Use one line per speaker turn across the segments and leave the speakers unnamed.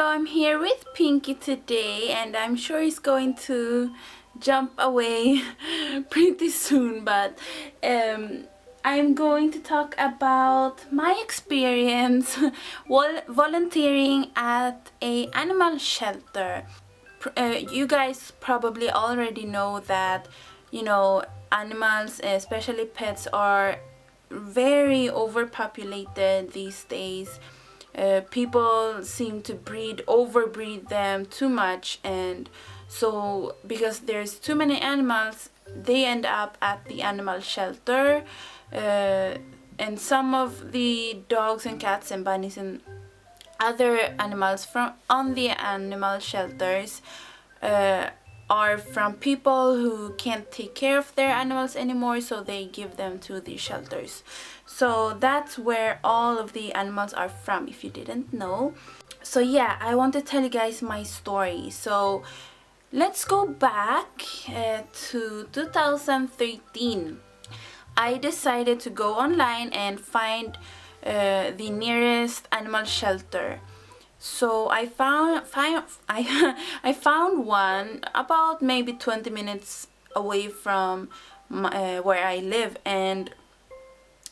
I'm here with Pinky today, and I'm sure he's going to jump away pretty soon, but I'm going to talk about my experience volunteering at a animal shelter. You guys probably already know that, animals, especially pets, are very overpopulated these days. People seem to overbreed them too much, and so because there's too many animals, they end up at the animal shelter. And some of the dogs and cats and bunnies and other animals from on the animal shelters are from people who can't take care of their animals anymore, so they give them to the shelters. So that's where all of the animals are from, if you didn't know. So yeah, I want to tell you guys my story. So let's go back to 2013. I decided to go online and find the nearest animal shelter. So I found one about maybe 20 minutes away from where I live, and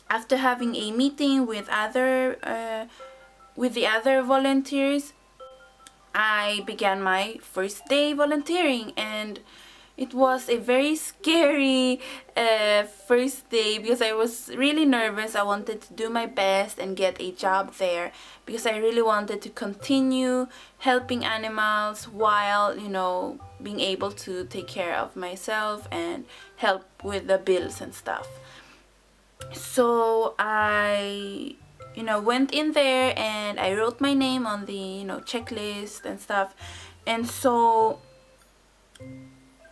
after having a meeting with the other volunteers, I began my first day volunteering, and it was a very scary first day because I was really nervous. I wanted to do my best and get a job there because I really wanted to continue helping animals while, being able to take care of myself and help with the bills and stuff. So I went in there and I wrote my name on the checklist and stuff. And so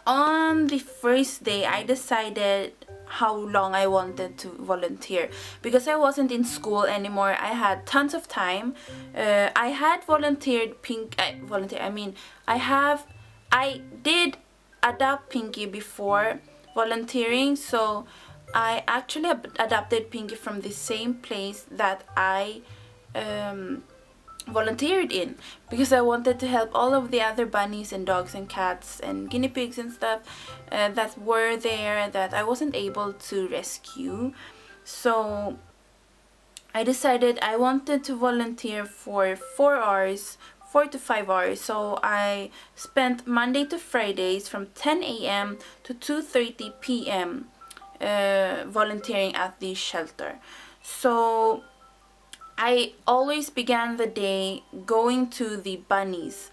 on the first day, I decided how long I wanted to volunteer because I wasn't in school anymore. I had tons of time. I had volunteered I did adopt Pinky before volunteering, so I actually adopted Pinky from the same place that I volunteered in because I wanted to help all of the other bunnies and dogs and cats and guinea pigs and stuff that were there that I wasn't able to rescue. So I decided I wanted to volunteer for 4 to 5 hours. So I spent Monday to Fridays from 10 a.m. to 2:30 p.m. Volunteering at the shelter. So I always began the day going to the bunnies.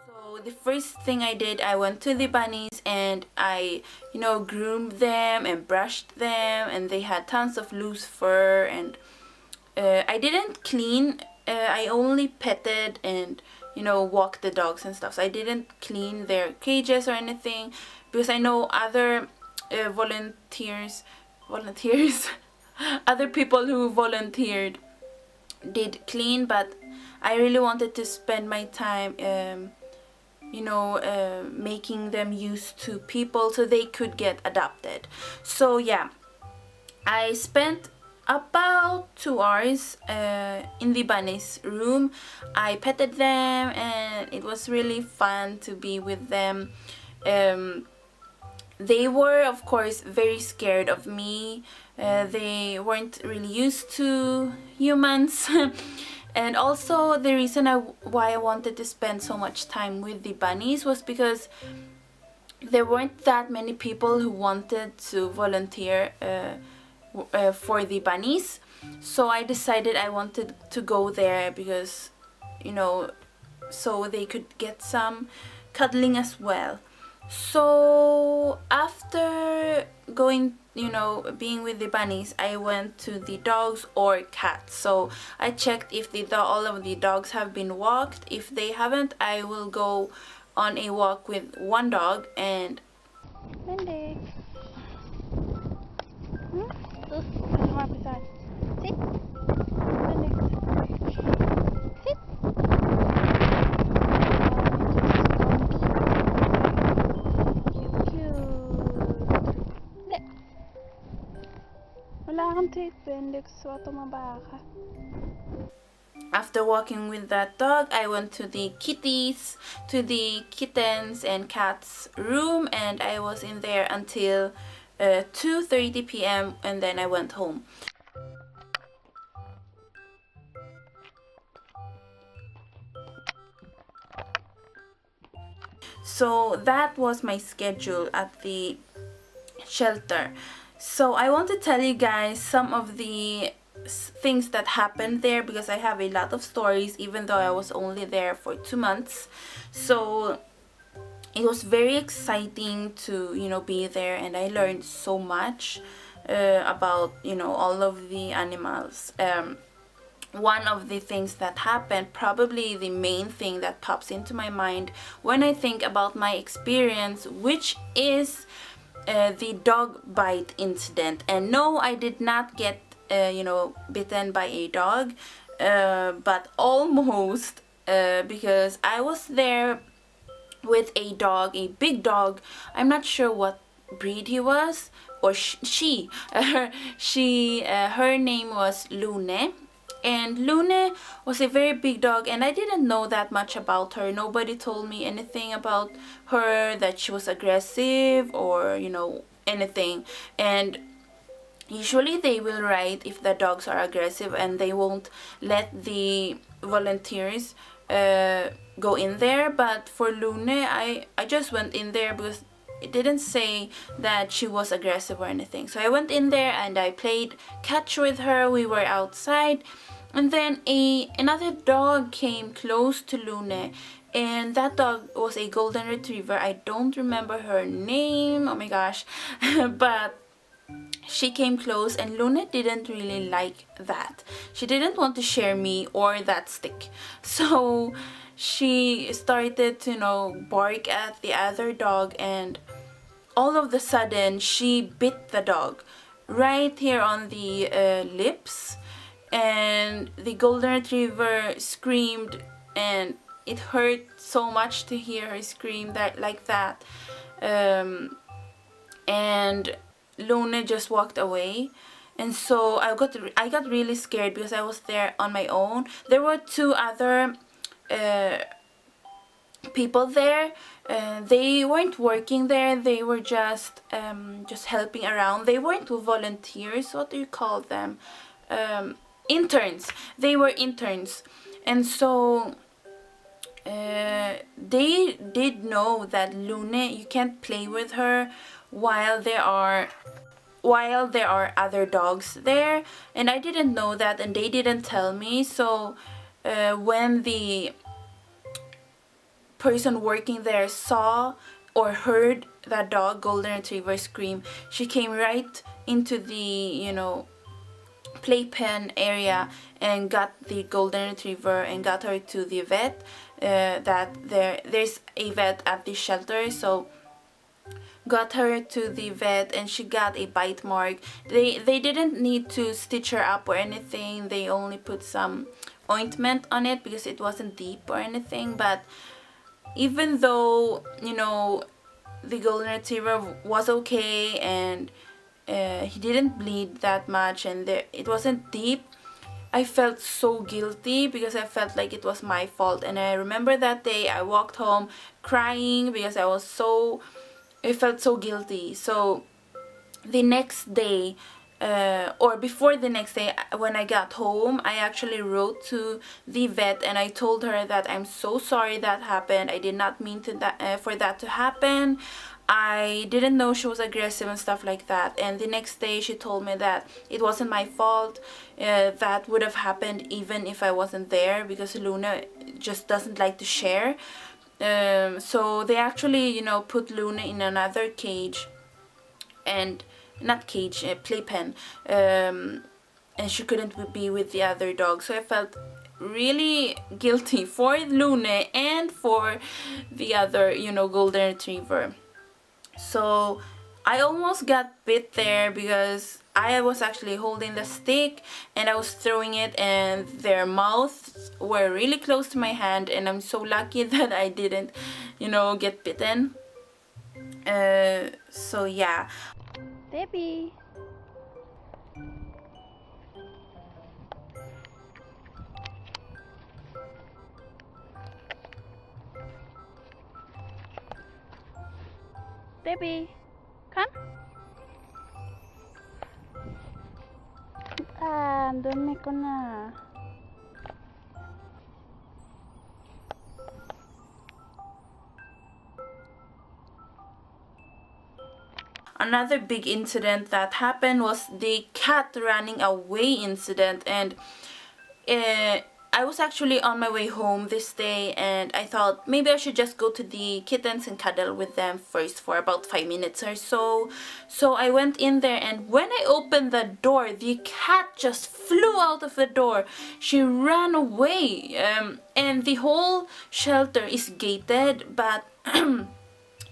So the first thing I did, I went to the bunnies and I, groomed them and brushed them, and they had tons of loose fur, and I didn't clean. I only petted and walked the dogs and stuff. So I didn't clean their cages or anything because I know other volunteers, other people who volunteered did clean, but I really wanted to spend my time making them used to people so they could get adopted. So yeah, I spent about 2 hours in the bunnies room. I petted them and it was really fun to be with them. They were, of course, very scared of me. They weren't really used to humans. And also the reason why I wanted to spend so much time with the bunnies was because there weren't that many people who wanted to volunteer for the bunnies. So I decided I wanted to go there because, you know, so they could get some cuddling as well. So after going, being with the bunnies, I went to the dogs or cats. So I checked if all of the dogs have been walked. If they haven't, I will go on a walk with one dog. And Wendy, Terus, sama besar. Sit. Wendy. Sit. After walking with that dog, I went to the kittens and cats room, and I was in there until 2:30 p.m. and then I went home. So that was my schedule at the shelter. So I want to tell you guys some of the things that happened there, because I have a lot of stories even though I was only there for 2 months. So it was very exciting to be there, and I learned so much about all of the animals. One of the things that happened, probably the main thing that pops into my mind when I think about my experience, which is the dog bite incident. And no, I did not get bitten by a dog, but almost, because I was there with a dog, a big dog. I'm not sure what breed he was, or she. Her name was Lune. And Lune was a very big dog, and I didn't know that much about her. Nobody told me anything about her, that she was aggressive or anything. And usually they will write if the dogs are aggressive, and they won't let the volunteers go in there. But for Lune, I just went in there because it didn't say that she was aggressive or anything. So I went in there and I played catch with her. We were outside, and then another dog came close to Lune, and that dog was a golden retriever. I don't remember her name, oh my gosh. But she came close, and Luna didn't really like that. She didn't want to share me or that stick. So she started to bark at the other dog, and all of the sudden she bit the dog right here on the lips, and the golden retriever screamed, and it hurt so much to hear her scream like that. And Luna just walked away. And so I got really scared because I was there on my own. There were 2 other people there. They weren't working there. They were just helping around. They weren't volunteers. What do you call them? Interns. They were interns. And so they did know that Luna, you can't play with her while there are other dogs there, and I didn't know that, and they didn't tell me. So when the person working there saw or heard that dog, golden retriever, scream, she came right into the playpen area and got the golden retriever and got her to the vet. There's a vet at the shelter, so got her to the vet, and she got a bite mark. They didn't need to stitch her up or anything. They only put some ointment on it because it wasn't deep or anything. But even though the golden retriever was okay, and he didn't bleed that much, and it wasn't deep, I felt so guilty because I felt like it was my fault. And I remember that day I walked home crying because I felt so guilty. So the next day or before the next day, when I got home, I actually wrote to the vet and I told her that I'm so sorry that happened. I did not mean to for that to happen. I didn't know she was aggressive and stuff like that. And the next day she told me that it wasn't my fault. That would have happened even if I wasn't there, because Luna just doesn't like to share. So they actually, put Luna in another cage, and not cage, playpen, and she couldn't be with the other dog. So I felt really guilty for Luna and for the other, golden retriever. So I almost got bit there, because I was actually holding the stick and I was throwing it, and their mouths were really close to my hand, and I'm so lucky that I didn't, get bitten. So yeah. Debbie. Debbie, come. Duerme con la... Another big incident that happened was the cat running away incident. And I was actually on my way home this day, and I thought maybe I should just go to the kittens and cuddle with them first for about 5 minutes or so. So I went in there, and when I opened the door, the cat just flew out of the door. She ran away, and the whole shelter is gated, but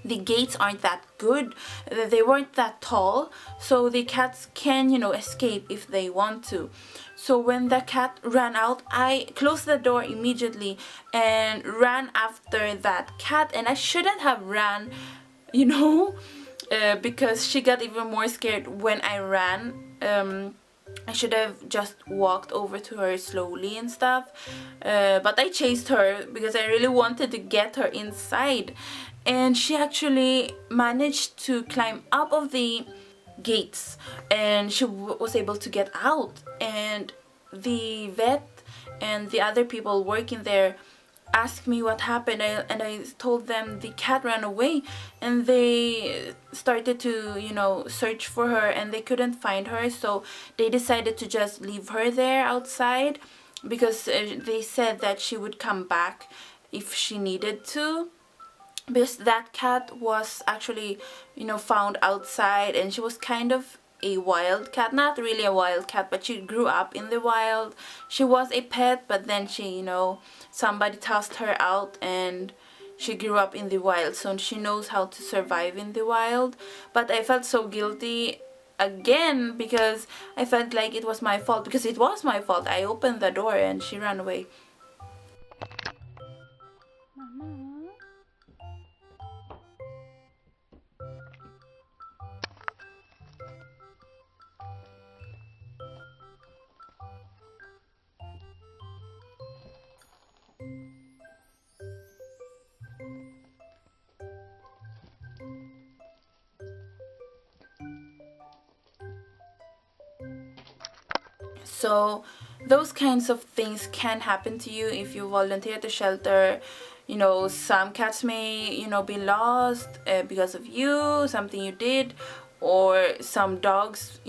the gates aren't that good. They weren't that tall, so the cats can, escape if they want to. So when the cat ran out, I closed the door immediately and ran after that cat. And I shouldn't have ran, because she got even more scared when I ran. I should have just walked over to her slowly and stuff. But I chased her because I really wanted to get her inside. And she actually managed to climb up of the gates, and she was able to get out. And the vet and the other people working there asked me what happened, and I told them the cat ran away, and they started to search for her, and they couldn't find her. So they decided to just leave her there outside, because they said that she would come back if she needed to. Because that cat was actually, found outside, and she was kind of a wild cat. Not really a wild cat, but she grew up in the wild. She was a pet, but then she, somebody tossed her out, and she grew up in the wild, so she knows how to survive in the wild. But I felt so guilty again, because I felt like it was my fault, because it was my fault. I opened the door and she ran away. So those kinds of things can happen to you if you volunteer at the shelter. Some cats may, be lost because of you, something you did, or some dogs,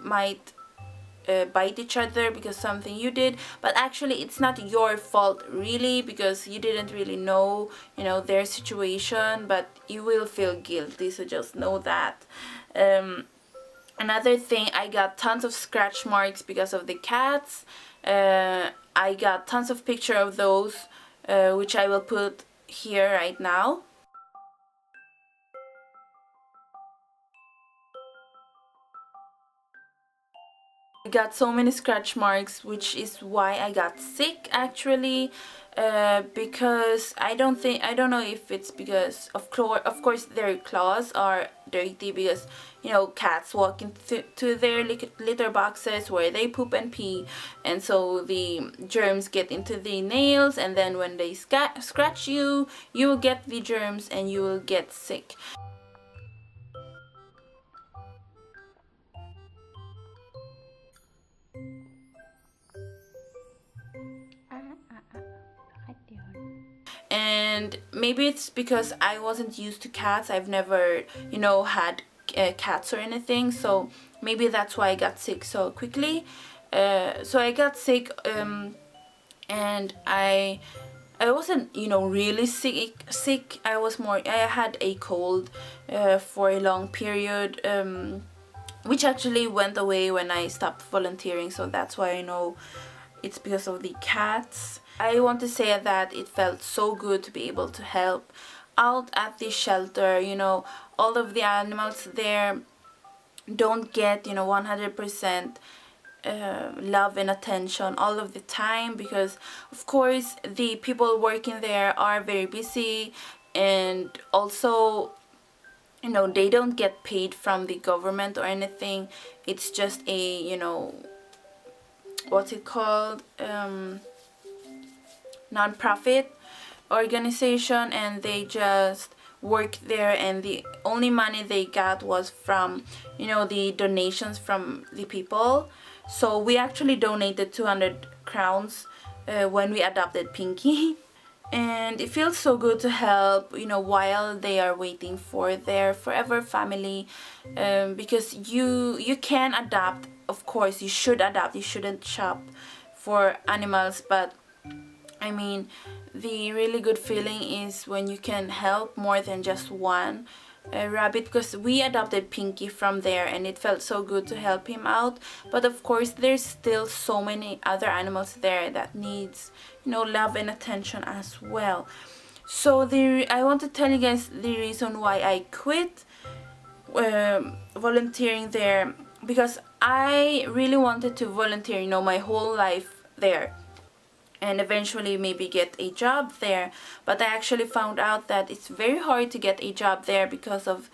might bite each other because something you did. But actually it's not your fault really, because you didn't really know, their situation, but you will feel guilty, so just know that. Another thing, I got tons of scratch marks because of the cats. I got tons of pictures of those, which I will put here right now. I got so many scratch marks, which is why I got sick actually. Because I don't know if it's because of course their claws are dirty, because cats walk into their litter boxes where they poop and pee, and so the germs get into the nails, and then when they scratch you, you will get the germs and you will get sick. And maybe it's because I wasn't used to cats. I've never, had cats or anything, so maybe that's why I got sick so quickly. So I got sick, and I wasn't, really sick. I had a cold for a long period, which actually went away when I stopped volunteering, so that's why I know it's because of the cats. I want to say that it felt so good to be able to help out at the shelter. All of the animals there don't get 100% love and attention all of the time, because of course the people working there are very busy, and also they don't get paid from the government or anything. It's just a what's it called, non-profit organization, and they just work there, and the only money they got was from the donations from the people. So we actually donated 200 crowns when we adopted Pinky. And it feels so good to help, while they are waiting for their forever family, because you can adopt. Of course, you should adopt. You shouldn't shop for animals, but I mean, the really good feeling is when you can help more than just one rabbit, because we adopted Pinky from there, and it felt so good to help him out. But of course, there's still so many other animals there that needs love and attention as well. So I want to tell you guys the reason why I quit volunteering there, because I really wanted to volunteer my whole life there, and eventually maybe get a job there. But I actually found out that it's very hard to get a job there because of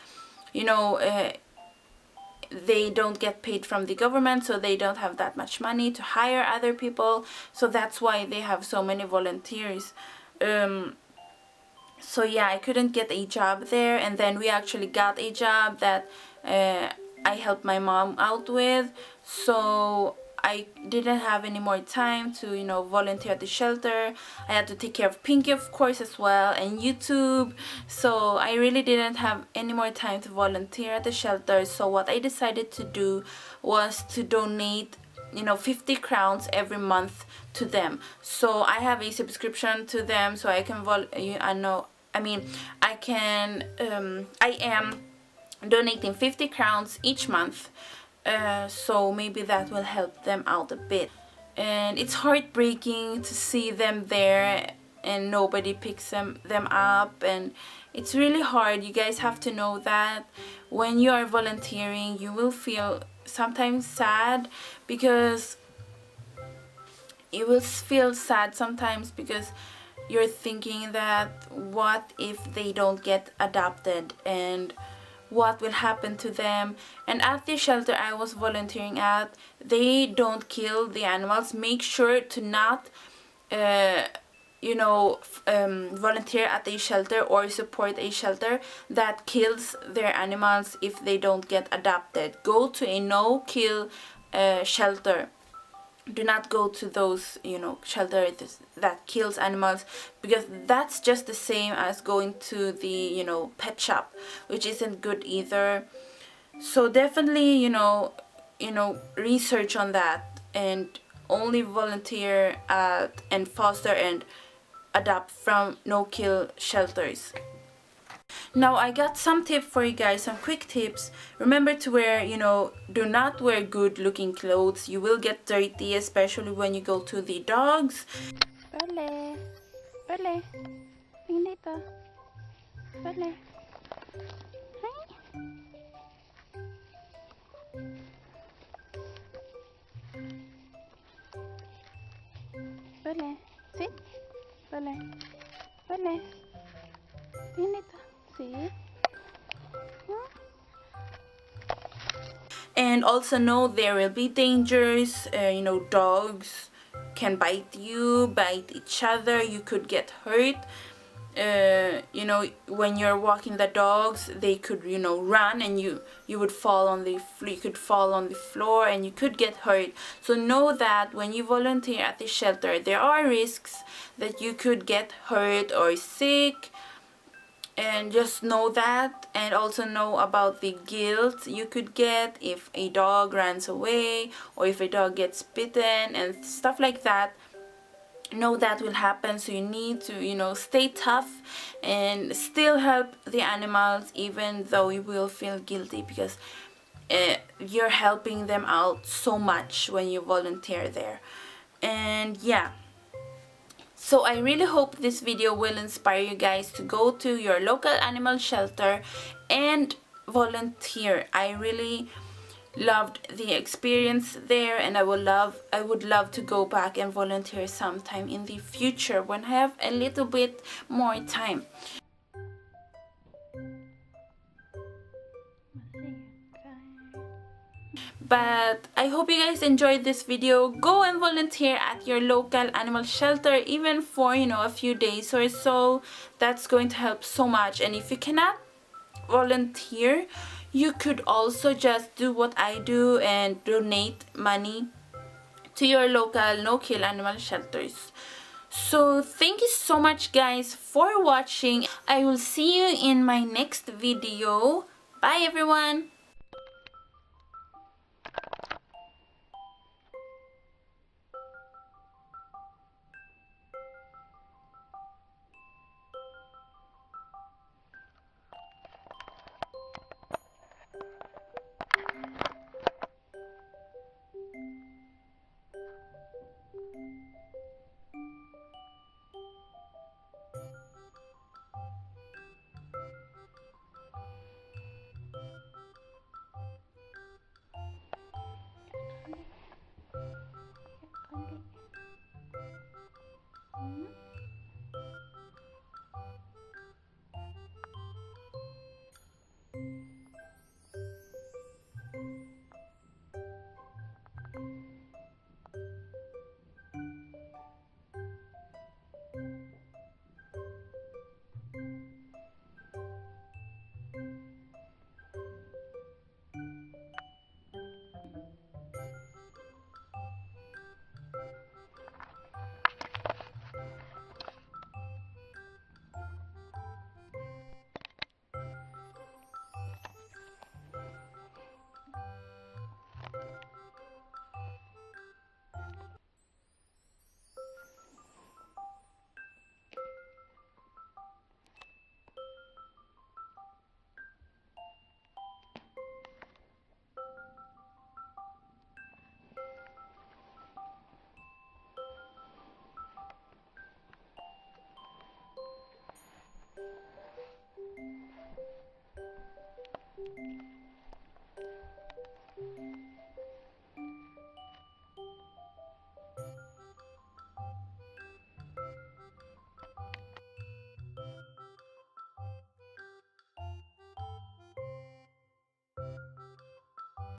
they don't get paid from the government, so they don't have that much money to hire other people. So that's why they have so many volunteers. So yeah, I couldn't get a job there, and then we actually got a job that I helped my mom out with. So I didn't have any more time to volunteer at the shelter. I had to take care of Pinky, of course, as well, and YouTube. So I really didn't have any more time to volunteer at the shelter. So what I decided to do was to donate 50 crowns every month to them. So I have a subscription to them, so I can I am donating 50 crowns each month. So maybe that will help them out a bit. And it's heartbreaking to see them there and nobody picks them up, and it's really hard. You guys have to know that when you are volunteering, you will feel sometimes sad, because you will feel sad sometimes because you're thinking that what if they don't get adopted, and what will happen to them. And at the shelter I was volunteering at, they don't kill the animals. Make sure to not volunteer at a shelter or support a shelter that kills their animals if they don't get adopted. Go to a no-kill shelter. Do not go to those shelters that kills animals, because that's just the same as going to the pet shop, which isn't good either. So definitely research on that, and only volunteer at and foster and adopt from no-kill shelters. Now I got some tips for you guys, some quick tips. Remember to wear, do not wear good looking clothes. You will get dirty, especially when you go to the dogs. Bale, Bale, dito. Bale. Hi. Bale, sit. Bale, Bale. Dito. See? And also know there will be dangers. Dogs can bite you, bite each other. You could get hurt. When you're walking the dogs, they could run, and you would fall on the floor, and you could get hurt. So know that when you volunteer at the shelter, there are risks. that you could get hurt or sick, and just know that, and also know about the guilt you could get if a dog runs away or if a dog gets bitten and stuff like that. Know that will happen, so you need to, you know, stay tough and still help the animals, even though you will feel guilty, because you're helping them out so much when you volunteer there. And yeah, so I really hope this video will inspire you guys to go to your local animal shelter and volunteer. I really loved the experience there, and I would love to go back and volunteer sometime in the future when I have a little bit more time. But I hope you guys enjoyed this video. Go and volunteer at your local animal shelter, even for, you know, a few days or so. That's going to help so much. And if you cannot volunteer, you could also just do what I do and donate money to your local no-kill animal shelters. So thank you so much guys for watching. I will see you in my next video. Bye everyone.